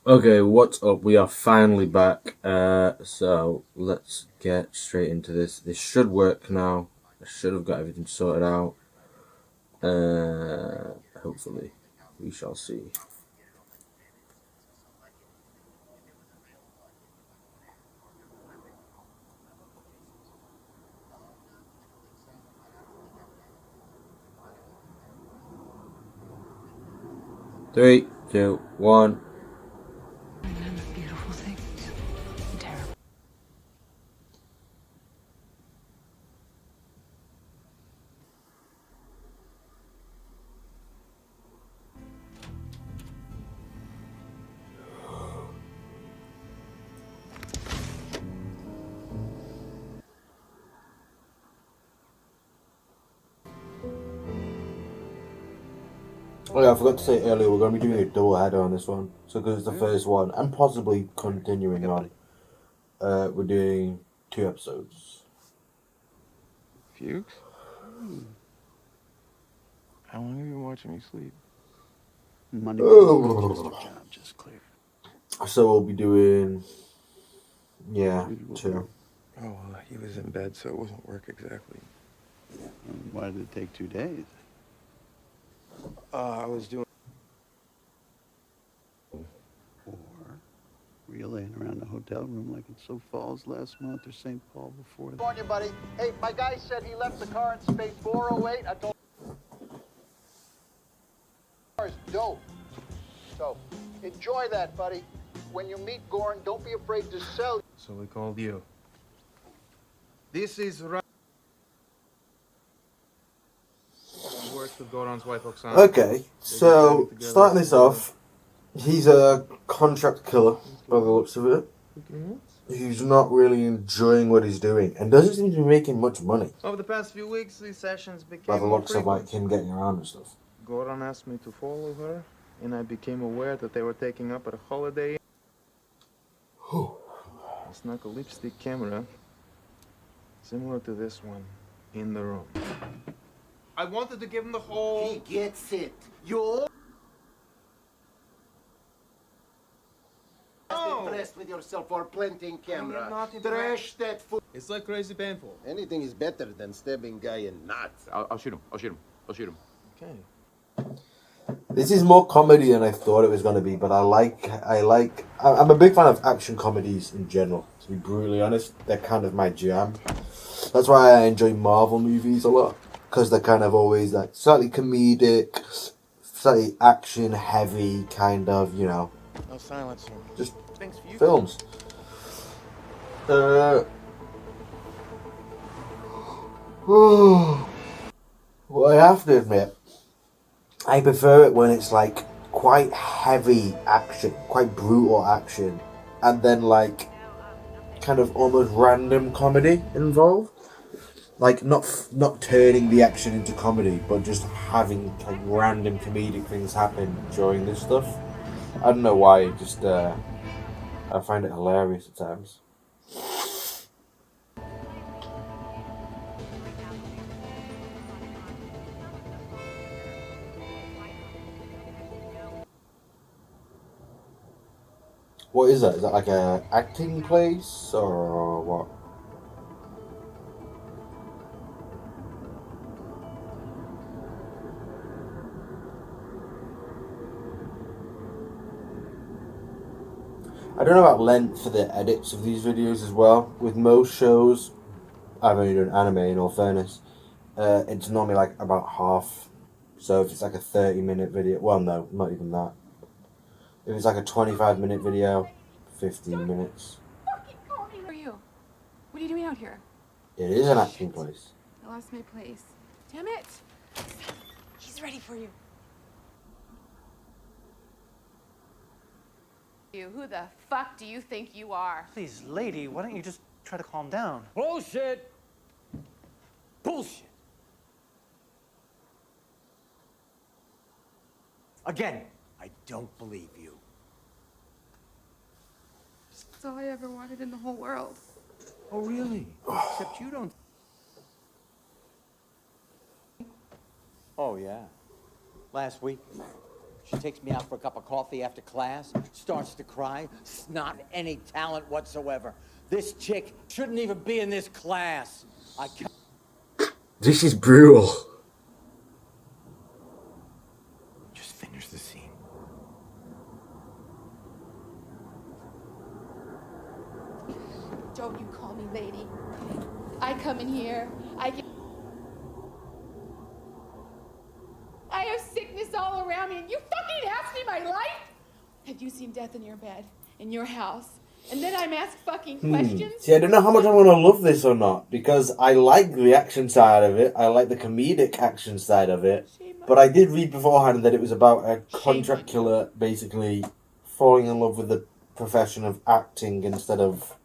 Okay, what's up? We are finally back. So let's get straight into this. This should work now. I should have got everything sorted out. Hopefully, we shall see. Three, two, one. Beautiful things. Terrible. Oh yeah, I forgot to say earlier, we're going to be doing a double header on this one. So because it's the first one, and possibly continuing on, we're doing 2 episodes. Fuchs? How long have you been watching me sleep? Monday Manchester job just cleared. So we'll be doing, yeah, Usual 2. Oh, well, he was in bed, so it wasn't work exactly. Why did it take 2 days? I was doing. Or were you laying around the hotel room like in Sioux Falls last month or St. Paul before that? California, buddy. Hey, my guy said he left the car in space 408. I told him the car is dope. So, enjoy that, buddy. When you meet Goran, don't be afraid to sell. So we called you. This is right. Works with Goran's wife, Oksana. Okay, so starting this off, he's a contract killer by the looks of it. He's not really enjoying what he's doing and doesn't seem to be making much money Over the past few weeks, these sessions became by the more looks of frequent. like him getting around and stuff. Goran asked me to follow her, and I became aware that they were taking up at a holiday. I snuck a lipstick camera, similar to this one, in the room. I wanted to give him the whole. He gets it. You impressed with yourself for planting camera. not impressed. Trash that food. It's like crazy painful. Anything is better than stabbing guy in nuts. I'll shoot him. I'll shoot him. I'll shoot him. Okay. This is more comedy than I thought it was going to be, but I'm a big fan of action comedies in general, to be brutally honest. They're kind of my jam. That's why I enjoy Marvel movies a lot, because they're kind of always like slightly comedic, slightly action heavy, kind of, you know, No silence. just Thanks for you. films. Well, I have to admit, I prefer it when it's like quite heavy action, quite brutal action, and then like kind of almost random comedy involved. Like not turning the action into comedy, but just having like random comedic things happen during this stuff. I don't know why, it just I find it hilarious at times. What is that? Is that like a acting place or what? I don't know about length for the edits of these videos as well. With most shows, I've only done anime in all fairness, it's normally like about half. So if it's like a 30-minute video, well no, not even that. If it's like a 25-minute video, 15 minutes. Who are you? What are you doing out here? It is an acting place. I lost my place. Damn it! He's ready for you. Who the fuck do you think you are? Please, lady, why don't you just try to calm down? Bullshit! Bullshit! Again, I don't believe you. That's all I ever wanted in the whole world. Oh, really? Except you don't. Oh, yeah. Last week, She takes me out for a cup of coffee after class, starts to cry, not any talent whatsoever. This chick shouldn't even be in this class. I can't. This is brutal. Just finish the scene. Don't you call me lady. I come in here, I have sickness all around me, and you fucking ask me my life? Have you seen death in your bed, in your house? And then I'm asked fucking questions? See, I don't know how much I'm going to love this or not, because I like the action side of it, I like the comedic action side of it, but I did read beforehand that it was about a contract killer basically falling in love with the profession of acting instead of,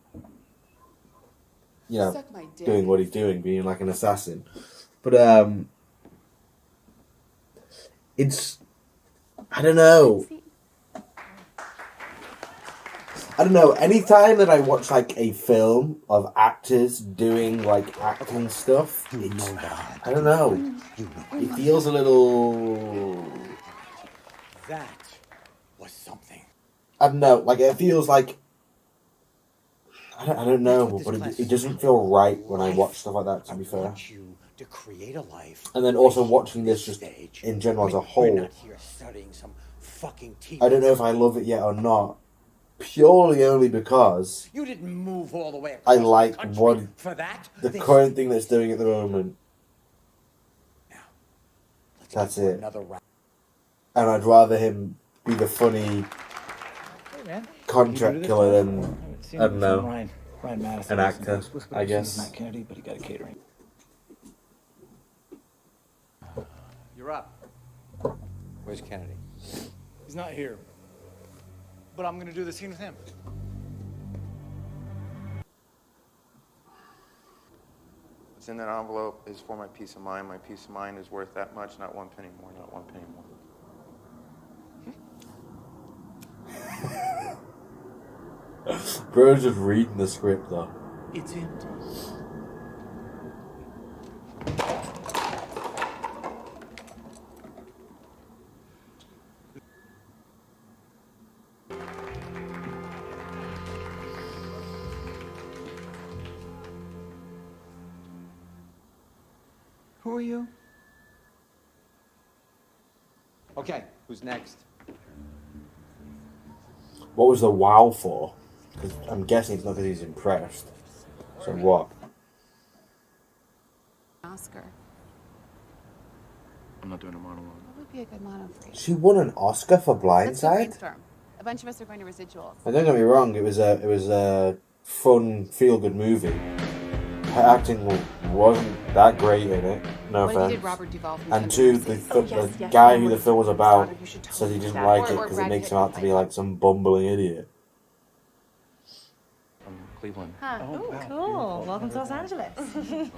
you know, Suck my dick. doing what he's doing, being like an assassin. But, it's, I don't know, anytime that I watch, like, a film of actors doing, like, acting stuff, it's, I don't know, it feels a little, That was something. I don't know, like, it feels like, I don't know, but it doesn't feel right when I watch stuff like that, to be fair. I want you to create a life. And then also watching this just in general as a We're whole, not here studying some fucking TV. I don't know if I love it yet or not, purely only because You didn't move all the way I across like the country what for that. the This- current thing that's doing at the moment. Now, let's That's go for it. Another round. And I'd rather him be the funny Hey, man. contract killer than, I I don't know, Ryan Madison. an actor, I guess. Matt Kennedy, but he got a catering. You're up. Where's Kennedy? He's not here. But I'm gonna do the scene with him. What's in that envelope is for my peace of mind. My peace of mind is worth that much, not one penny more, not one penny more. Bro's just reading the script though. It's empty. Who are you? Okay, who's next? What was the wow for? Because I'm guessing it's not because he's impressed. So what? Oscar. I'm not doing a monologue. What would be a good motto for you? She won an Oscar for Let's go Blindside? brainstorm. A bunch of us are going to residuals. And don't get me wrong, it was a fun, feel-good movie. Her acting wasn't that great in it. No What if you offense. did Robert Duvall from And Tender two, Mercies? the guy who the film was about You should says he totally do didn't that. like it Or because it Brad makes Pitt him out to be fight. like some bumbling idiot. From Cleveland. Huh. Cool. Welcome to Los Angeles.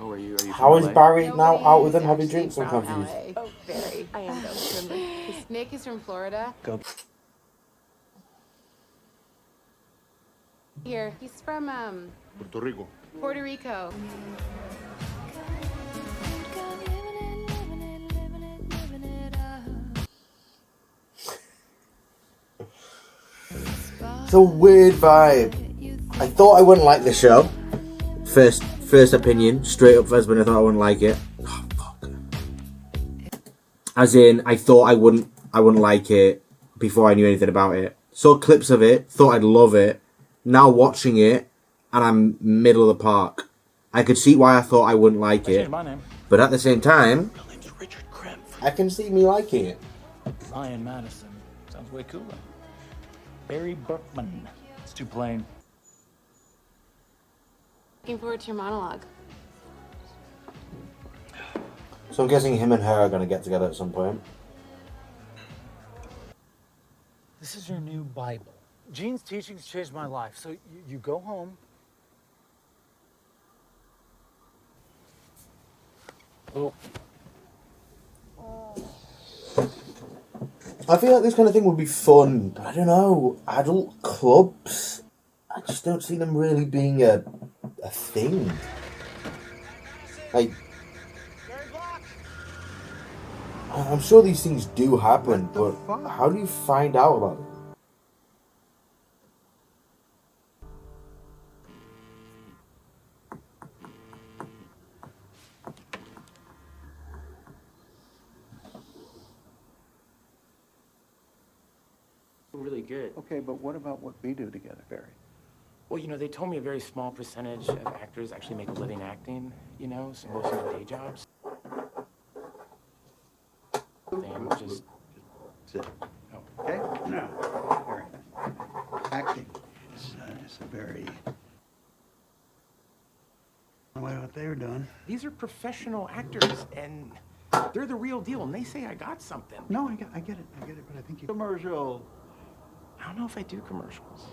Oh, are you How is from LA? Barry now Nobody out with is them having actually drinks? I'm from confused. LA. Oh, very. I am though. Nick is from Florida. Go. Here, he's from Puerto Rico. Puerto Rico. It's a weird vibe. I thought I wouldn't like the show. First opinion, straight up first opinion, I thought I wouldn't like it. Oh, fuck. As in, I thought I wouldn't like it before I knew anything about it. Saw clips of it, thought I'd love it. Now watching it, and I'm middle of the park. I could see why I thought I wouldn't like I it, changed my name. but at the same time, My name's Richard Krempf. I can see me liking it. Ryan Madison. Sounds way cooler. Barry Berkman. It's too plain. Looking forward to your monologue. So I'm guessing him and her are going to get together at some point. This is your new Bible. Gene's teachings changed my life. So you go home. Oh. I feel like this kind of thing would be fun, but I don't know. Adult clubs? I just don't see them really being a thing. Like, I'm sure these things do happen, What the but fuck? how do you find out about it? Really good. Okay, but what about what we do together, Barry? Well, you know, they told me a very small percentage of actors actually make a living acting, you know, so most of their day jobs. Thing, just... Sit. Oh. Okay? Now, Barry, acting is a very... I don't know what they were doing. These are professional actors, and they're the real deal, and they say I got something. No, I get it, but I think you... Commercial. I don't know if I do commercials.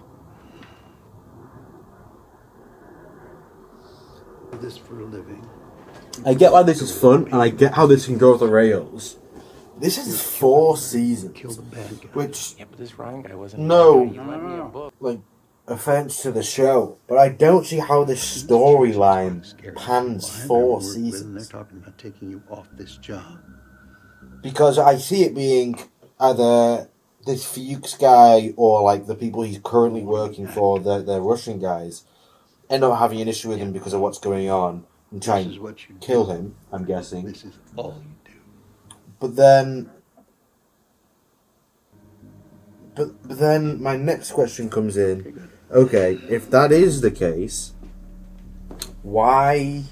Do this for a living. I get why this is fun, and I get how this can go off the rails. This is 4 seasons, Kill the bad guy. which, Yeah, but this Ryan guy wasn't... No. He lent me a book. like, offense to the show, but I don't see how this storyline pans 4 They're seasons. talking about taking you off this job. Because I see it being either this Fuchs guy or like the people he's currently working for, the Russian guys, end up having an issue with him because of what's going on and try This is and what you kill do. him, I'm guessing. This is all you do. But then my next question comes in. Okay, if that is the case, why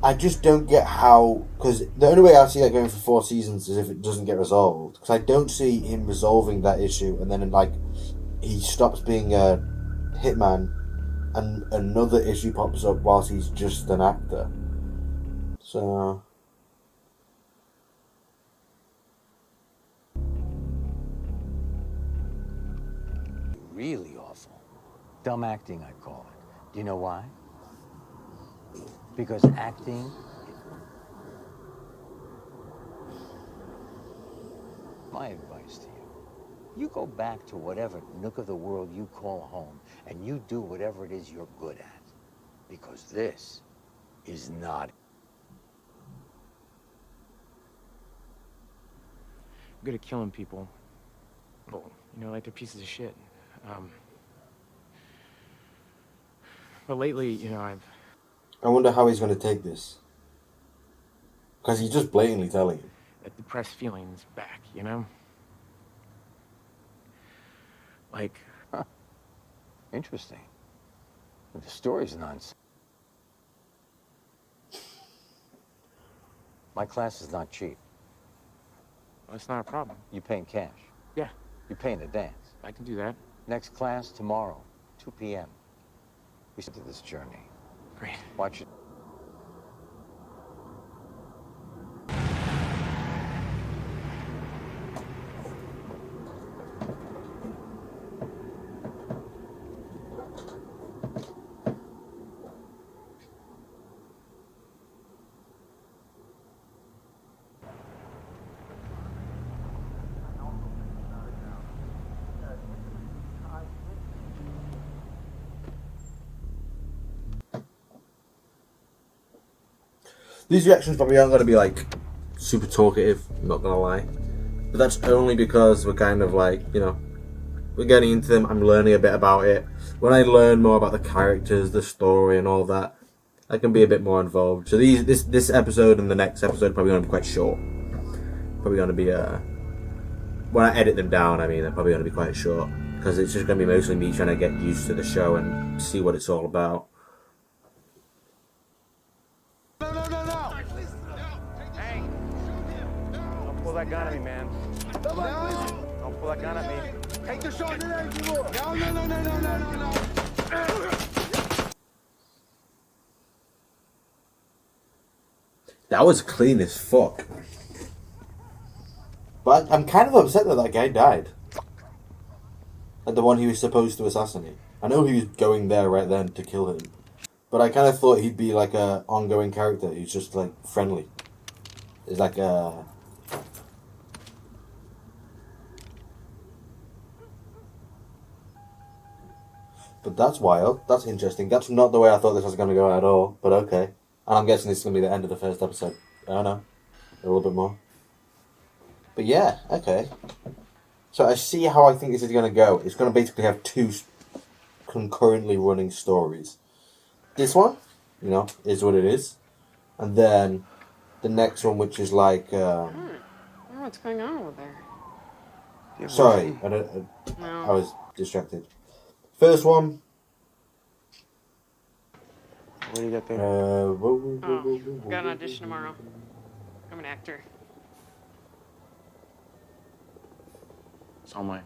I just don't get how, because the only way I see that going for 4 seasons is if it doesn't get resolved. Because I don't see him resolving that issue, and then like he stops being a hitman, and another issue pops up whilst he's just an actor. So Really awful. Dumb acting, I call it. Do you know why? Because acting... My advice to you, you go back to whatever nook of the world you call home, and you do whatever it is you're good at. Because this is not... I'm good at killing people. Well, you know, like they're pieces of shit. But lately, you know, I wonder how he's going to take this. Because he's just blatantly telling him. that depressed feelings back, you know? Like... Huh. Interesting. But the story's nonsense. My class is not cheap. Well, it's not a problem. You pay in cash. Yeah, You pay in advance. I can do that. Next class tomorrow, 2 p.m. We started this journey. Great. Watch it. These reactions probably aren't going to be like super talkative, I'm not going to lie. But that's only because we're kind of like, you know, we're getting into them, I'm learning a bit about it. When I learn more about the characters, the story and all that, I can be a bit more involved. So this episode and the next episode are probably going to be quite short. Probably going to be, when I edit them down, I mean, they're probably going to be quite short. Because it's just going to be mostly me trying to get used to the show and see what it's all about. Hey! Don't pull that gun at me, man. Don't pull that gun at me. Take the shot. No. That was clean as fuck. But I'm kind of upset that that guy died. Like the one he was supposed to assassinate. I know he was going there right then to kill him. But I kind of thought he'd be like a ongoing character. He's just like friendly. It's like a... But that's wild. That's interesting. That's not the way I thought this was going to go at all. But okay. And I'm guessing this is going to be the end of the first episode. I don't know. A little bit more. But yeah, okay. So I see how I think this is going to go. It's going to basically have two concurrently running stories. This one, you know, is what it is. And then the next one, which is like... What's going on over there? Sorry, I was distracted. First one. What do you got there? Got an audition tomorrow. I'm an actor. So am I.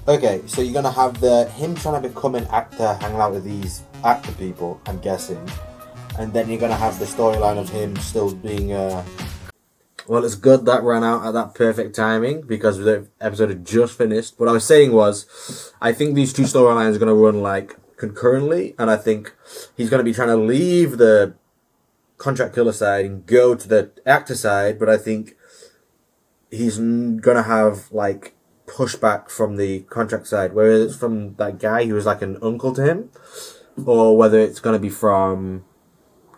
Okay, so you're gonna have him trying to become an actor, hanging out with these actor people, I'm guessing, and then you're gonna have the storyline of him still being Well, it's good that ran out at that perfect timing because the episode had just finished. What I was saying was, I think these two storylines are gonna run like concurrently, and I think he's gonna be trying to leave the contract killer side and go to the actor side, but I think he's gonna have like pushback from the contract side, whether it's from that guy who was like an uncle to him, or whether it's gonna be from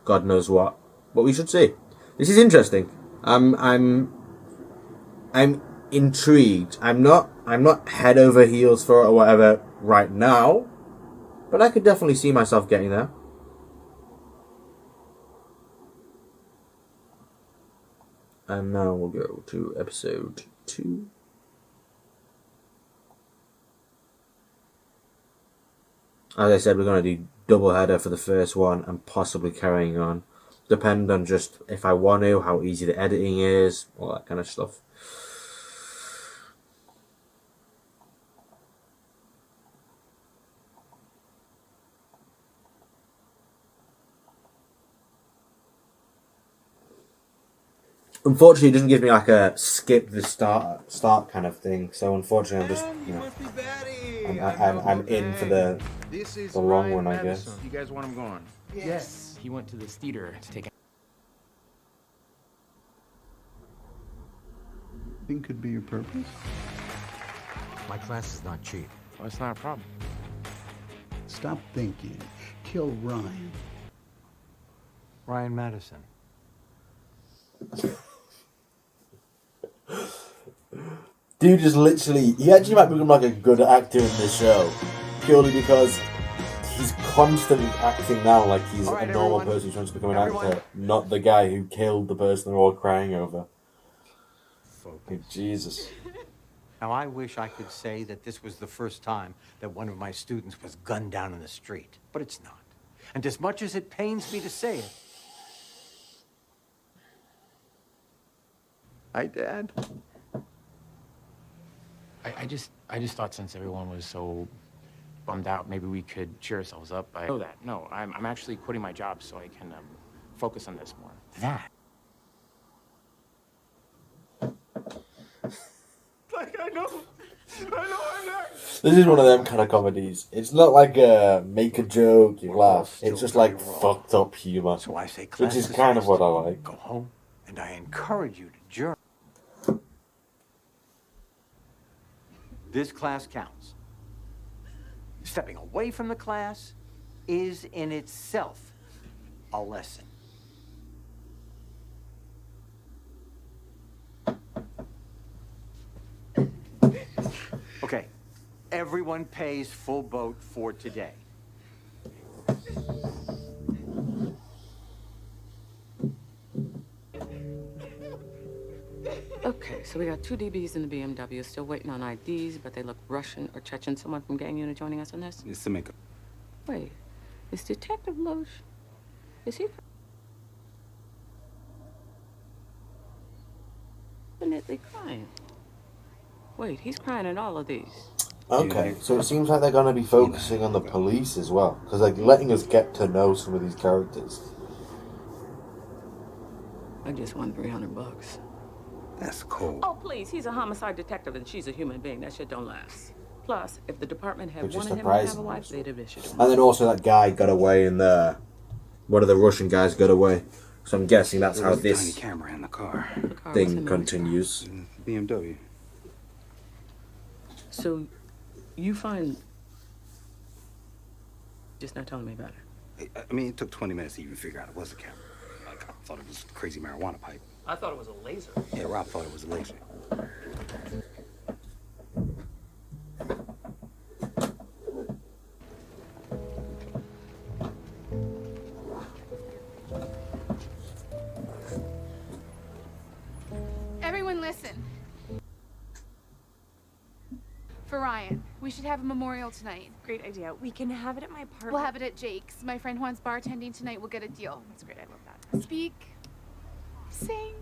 God knows what. But we should see. This is interesting. I'm intrigued. I'm not head over heels for it or whatever right now, but I could definitely see myself getting there. And now we'll go to episode 2. As I said, we're going to do double header for the first one and possibly carrying on. Depend on just if I want to, how easy the editing is, all that kind of stuff. Unfortunately, it doesn't give me like a skip the start kind of thing. So unfortunately, I'm just, you know, I'm in for the long one, I guess. You guys want him gone? Yes. He went to this theater to take a... Think could be your purpose? My class is not cheap. Well, it's not a problem. Stop thinking. Kill Ryan. Ryan Madison. Dude just literally, he actually might become like a good actor in this show, purely because he's constantly acting now like he's a normal person who wants to become an actor, not the guy who killed the person they're all crying over. Focus. Jesus. Now, I wish I could say that this was the first time that one of my students was gunned down in the street, but it's not. And as much as it pains me to say it... Hi, Dad. I just thought since everyone was so bummed out, maybe we could cheer ourselves up. I know that. No, I'm actually quitting my job so I can focus on this more. That? Like, I know I'm not. This is one of them kind of comedies. It's not like a make a joke, you laugh. It's just like fucked up humour. So I say which is kind of what I like. Go home, and I encourage you to journal. This class counts. Stepping away from the class is in itself a lesson. Okay, everyone pays full boat for today. Okay, so we got 2 DBs in the BMW, still waiting on IDs, but they look Russian or Chechen. Someone from gang unit joining us on this? It's the makeup. Wait, is Detective Loesch, is he definitely crying? Wait, he's crying in all of these. Okay, so it seems like they're going to be focusing on the police as well, because they're letting us get to know some of these characters. I just won $300. That's cool. Oh, please, he's a homicide detective and she's a human being. That shit don't last. Plus, if the department had Which is wanted him to have a surprising, wife, they'd have issued him. And then also that guy got away in the... One of the Russian guys got away. So I'm guessing that's There how was a tiny this camera in the car. thing continues. BMW. So, you find... Just not telling me about it. I mean, it took 20 minutes to even figure out it was a camera. Like, I thought it was a crazy marijuana pipe. I thought it was a laser. Yeah, Rob thought it was a laser. Everyone listen. For Ryan, we should have a memorial tonight. Great idea. We can have it at my apartment. We'll have it at Jake's. My friend Juan's bartending tonight. We'll get a deal. That's great. I love that. Speak. Sing.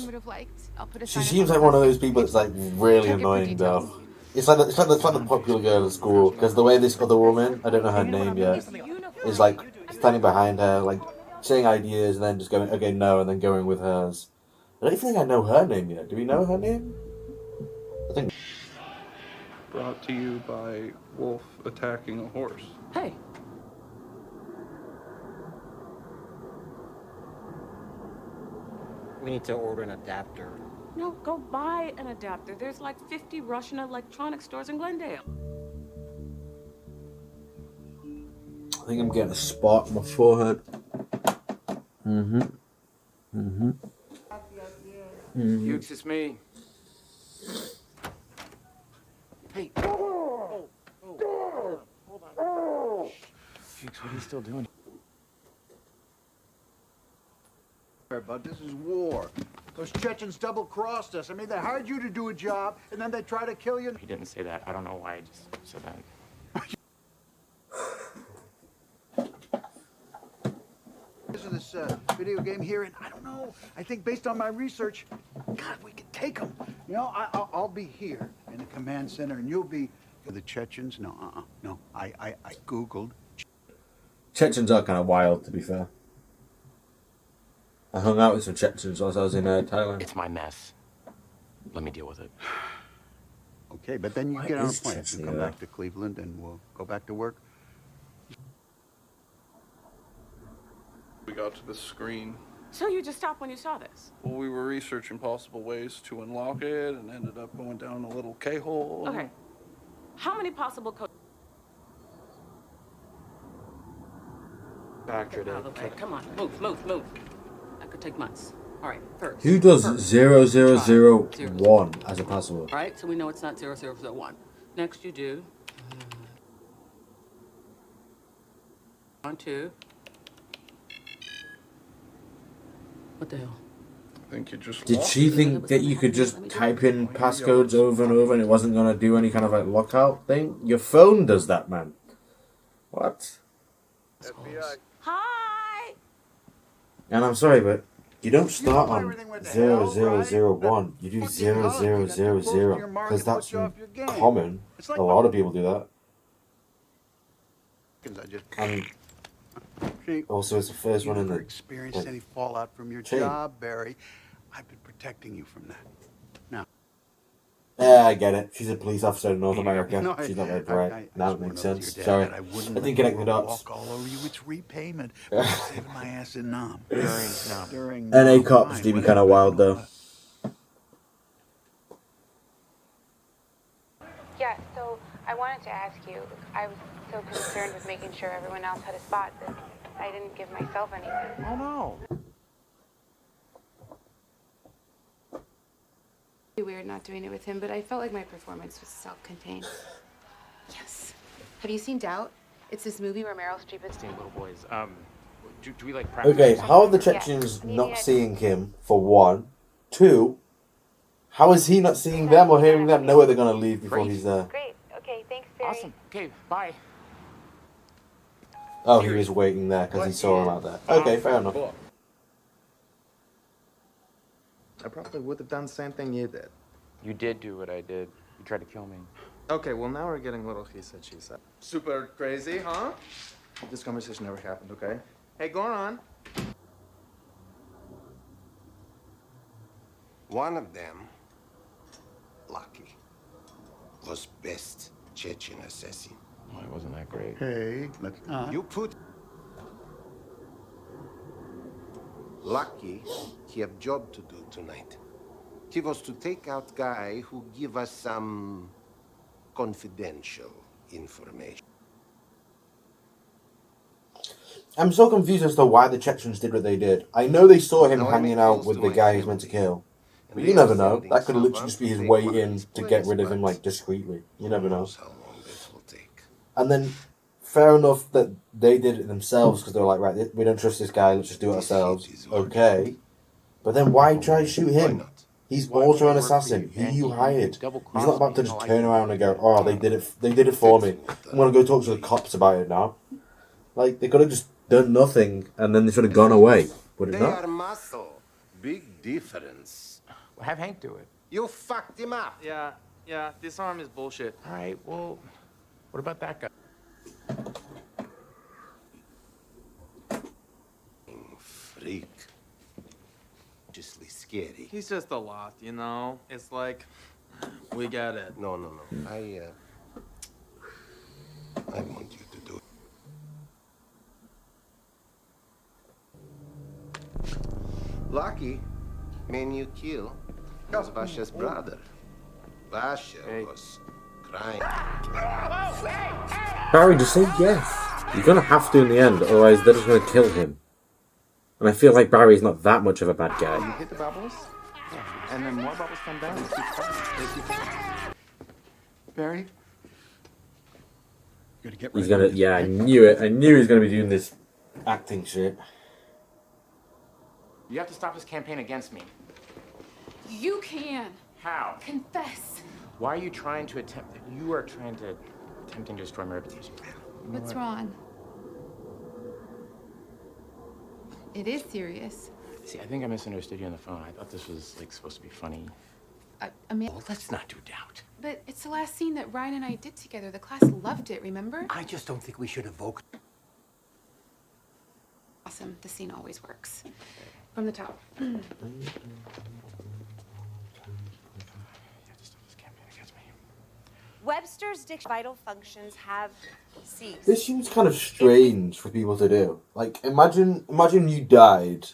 Would have liked. I'll put a She sign seems up like on one of the those people that's like really Check it for annoying details. though. It's like the popular girl at school because the way this other woman, I don't know her name yet, is like standing behind her, like saying ideas and then just going, okay, no, and then going with hers. I don't even think I know her name yet. Do we know her name? I think. Brought to you by wolf attacking a horse. Hey. We need to order an adapter. No, go buy an adapter. There's like 50 Russian electronics stores in Glendale. I think I'm getting a spot on my forehead. Hughes, it's me. Hey. Hold on. Hughes, what are you still doing? But this is war. Those Chechens double-crossed us. I mean, they hired you to do a job, and then they try to kill you. He didn't say that. I don't know why I just said that. This video game here, and I don't know. I think based on my research, God, we could take them. You know, I'll be here in the command center, and you'll be the Chechens. No, no. I Googled. Chechens are kind of wild, to be fair. I hung out with some Chechens whilst I was in Thailand. It's my mess. Let me deal with it. Okay, but then you Why get on a is plane Chechnya and come there? back to Cleveland, and we'll go back to work. We got to the screen. So you just stopped when you saw this? Well, we were researching possible ways to unlock it and ended up going down a little K-hole. Okay. How many possible codes? Factored Out of the way. Come on, move. That could take months. All right, first. Who does First. 0001 as a password? All right, so we know it's not 0001. Next you do... 1, 2. What the hell? I think you just Did she think that you could just type in passcodes over and over and it wasn't going to do any kind of like lockout thing? Your phone does that, man. What? FBI. Hi! And I'm sorry, but you don't start on 0001. You do 0000 because that's common. A lot of people do that. And also, it's the first one in the... Experienced any fallout from your chain. job, Barry? I've been protecting you from that. Now, Yeah, I get it. She's a police officer in North America. No, She's not very I bright. Now it swore makes to your sense. dad Sorry. that I I wouldn't didn't connect the dots. walk all over you. It's repayment for saving my ass in Nam. During NA Nam, cops fine, do be whatever, kind of wild, but, though. Yeah, so I wanted to ask you, I was so concerned with making sure everyone else had a spot that I didn't give myself anything. Oh, no. It'd be weird not doing it with him, but I felt like my performance was self-contained. Yes. Have you seen Doubt? It's this movie where Meryl Streep is... Little boys. Do we like practice? Okay, how are the Chechens not seeing him, for one? Two, how is he not seeing them or hearing them know where they're going to leave before he's there? Great. Okay, thanks, Barry. Awesome. Okay, bye. Oh, he was waiting there because he saw him out there. Okay, fair enough. I probably would have done the same thing you did. You did do what I did. You tried to kill me. Okay, well now we're getting a little he said, she said. Super crazy, huh? This conversation never happened, okay? Hey, go on. One of them, Lucky, was best Chechen assassin. Well, it wasn't that great. Hey, let's not. You put Lucky, he have job to do tonight. He was to take out guy who give us some confidential information. I'm so confused as to why the Chechens did what they did. I know they saw him Now I hanging make out calls with to the my guy he's meant to family, kill. and But they you are never know. sending That could literally someone just be to his take way one of in his to get place, rid of him, but like, discreetly. You never know. how long this will take. And then, fair enough that they did it themselves because they were like, right, we don't trust this guy, let's just do it ourselves. Okay. But then why try to shoot him? He's also an assassin who you hired. He's not about to just turn around and go, oh, they did it for me. I'm going to go talk to the cops about it now. Like, they could have just done nothing and then they should have gone away. Would it They not? are muscle. Big difference. Well, have Hank do it. You fucked him up. Yeah, this arm is bullshit. All right, well, what about that guy? Freak. Just scary. He's just a lot, you know? It's like, we got it. No. I want you to do it. Lucky, man you kill was Vasha's brother. Vasha was crying. Barry, just say yes. You're going to have to in the end, otherwise they're just going to kill him. And I feel like Barry's not that much of a bad guy. You hit the bubbles, and then more bubbles come down. Barry? You gotta get He's right. gonna, yeah, I knew it. I knew he was gonna be doing this acting shit. You have to stop this campaign against me. You can. How? Confess. Why are you trying to attempt? You are attempting to destroy my reputation. You know What's what? wrong? It is serious. See, I think I misunderstood you on the phone. I thought this was like supposed to be funny. I mean, Let's not do doubt. but it's the last scene that Ryan and I did together. The class loved it, remember? I just don't think we should evoke. Awesome. The scene always works. From the top. Webster's vital functions have ceased. This seems kind of strange for people to do. Like, imagine you died,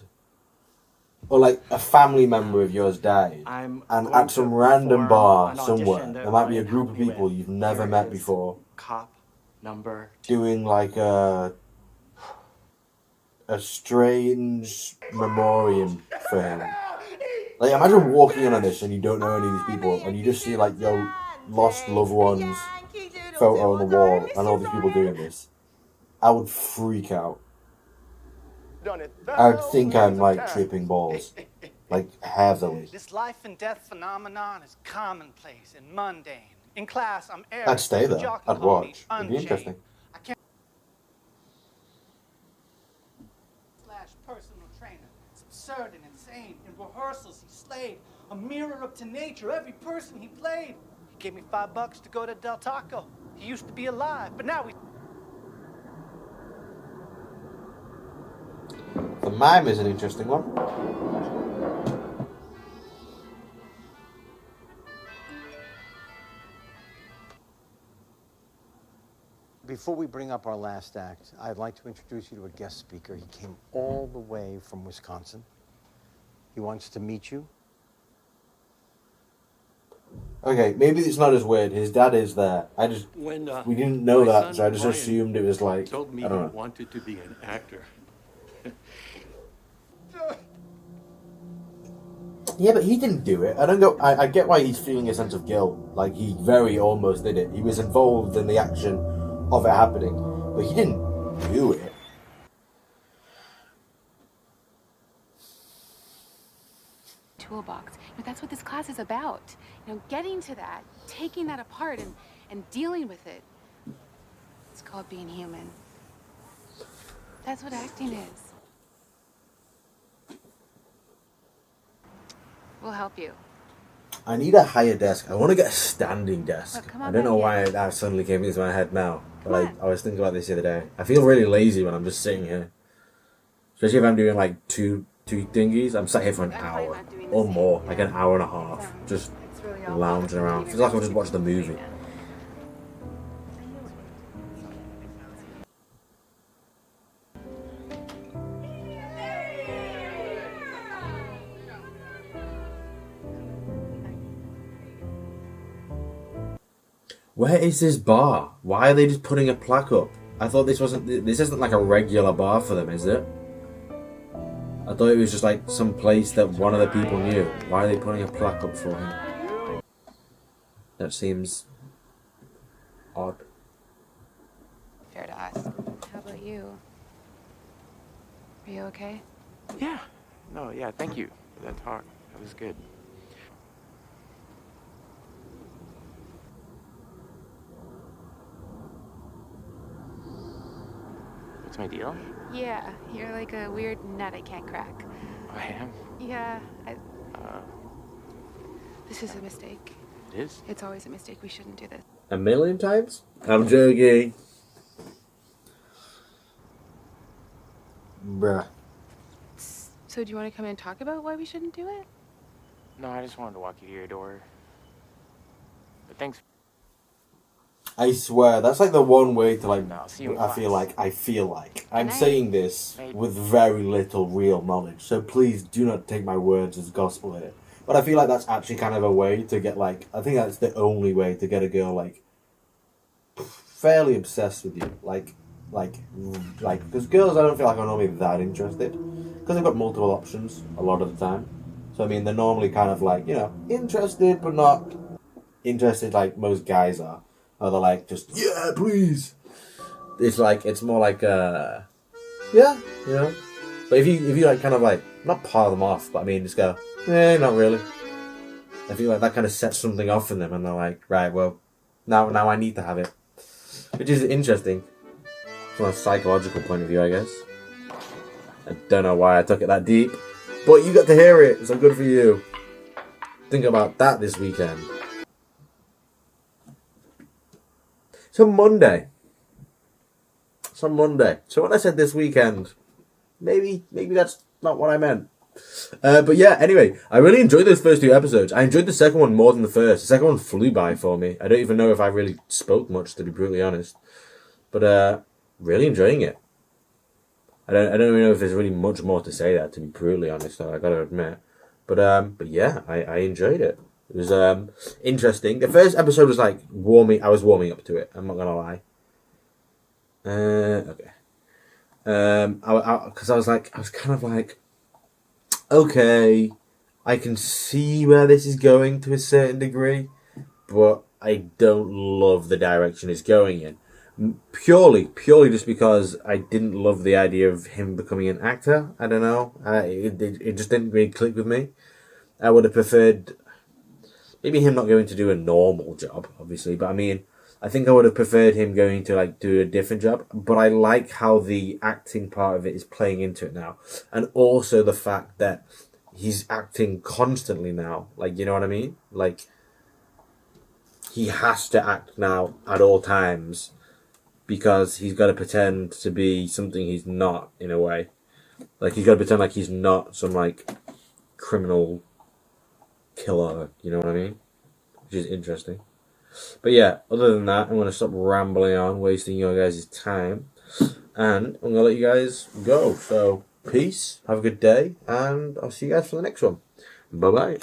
or like a family member of yours died, and at some random bar somewhere, there might be a group of people you've never met before, Cop number doing like a strange memoriam for him. Like, imagine walking in on this and you don't know any of these people, and you just see like your lost loved ones photo on the wall and all these people doing this. I would freak out. I would think I'm like tripping balls, like heavily. This life and death phenomenon is commonplace and mundane. In class, I'm Eric. I'd stay but there. y'all can I'd call me watch. It'd be Unchained. interesting. I can't. Personal trainer. It's absurd and insane. In rehearsals, he slayed. A mirror up to nature. Every person he played. He gave me $5 to go to Del Taco. He used to be alive, but now we. The mime is an interesting one. Before we bring up our last act, I'd like to introduce you to a guest speaker. He came all the way from Wisconsin. He wants to meet you. Okay, maybe it's not as weird. His dad is there. We didn't know my that, son so I just Ryan assumed it was like, told me I don't he know. wanted to be an actor. Yeah, but he didn't do it. I get why he's feeling a sense of guilt. Like, he very almost did it. He was involved in the action of it happening, but he didn't do it. Toolbox. But that's what this class is about. You know, getting to that, taking that apart and dealing with it. It's called being human. That's what acting is. We'll help you. I need a higher desk. I want to get a standing desk. Look, come I on don't know back why that suddenly came into my head now. But I was thinking about this the other day. I feel really lazy when I'm just sitting here. Especially if I'm doing like two thingies. I'm sat here for an hour or more. Like an hour and a half. Just lounging around. Feels like I've just watched the movie. Where is this bar? Why are they just putting a plaque up? I thought this isn't like a regular bar for them, is it? I thought it was just like some place that one of the people knew. Why are they putting a plaque up for him? That seems odd. Fair to us. How about you? Are you okay? Yeah. No, yeah, thank you for that talk. That was good. What's my deal? Yeah, you're like a weird nut I can't crack. I am? Yeah, this is a mistake. It is? It's always a mistake. We shouldn't do this. A million times? I'm joking. Bruh. So do you want to come in and talk about why we shouldn't do it? No, I just wanted to walk you to your door. But thanks. I swear, that's like the one way to like, No, see you in I feel like. I'm And saying this with very little real knowledge, so please do not take my words as gospel here. But I feel like that's actually kind of a way to get like, I think that's the only way to get a girl like, fairly obsessed with you. Like, because girls I don't feel like are normally that interested. Because they've got multiple options a lot of the time. So I mean, they're normally kind of like, you know, interested but not interested like most guys are. Or they're like, just, yeah, please. It's like, it's more like, yeah, you know. But if you like kind of like, not pile them off, but I mean, just go, not really. I feel like that kind of sets something off in them and they're like, right, well, now I need to have it. Which is interesting. From a psychological point of view, I guess. I don't know why I took it that deep. But you got to hear it, so good for you. Think about that this weekend. So Monday. So when I said this weekend, maybe that's not what I meant. But yeah, anyway, I really enjoyed those first two episodes. I enjoyed the second one more than the first. The second one flew by for me. I don't even know if I really spoke much, to be brutally honest. But really enjoying it. I don't even know if there's really much more to say there, to be brutally honest, I gotta admit. But yeah, I enjoyed it. It was interesting. The first episode was like I was warming up to it, I'm not gonna lie. Okay. Because I was kind of like, okay, I can see where this is going to a certain degree, but I don't love the direction it's going in. Purely just because I didn't love the idea of him becoming an actor. I don't know. It just didn't really click with me. I would have preferred maybe him not going to do a normal job, obviously, but I mean, I think I would have preferred him going to like do a different job. But I like how the acting part of it is playing into it now, and also the fact that he's acting constantly now. Like, you know what I mean? Like, he has to act now at all times. Because he's got to pretend to be something he's not, in a way. Like, he's got to pretend like he's not some, like, criminal killer, you know what I mean? Which is interesting. But yeah, other than that, I'm going to stop rambling on, wasting your guys' time. And I'm going to let you guys go. So, peace, have a good day, and I'll see you guys for the next one. Bye-bye.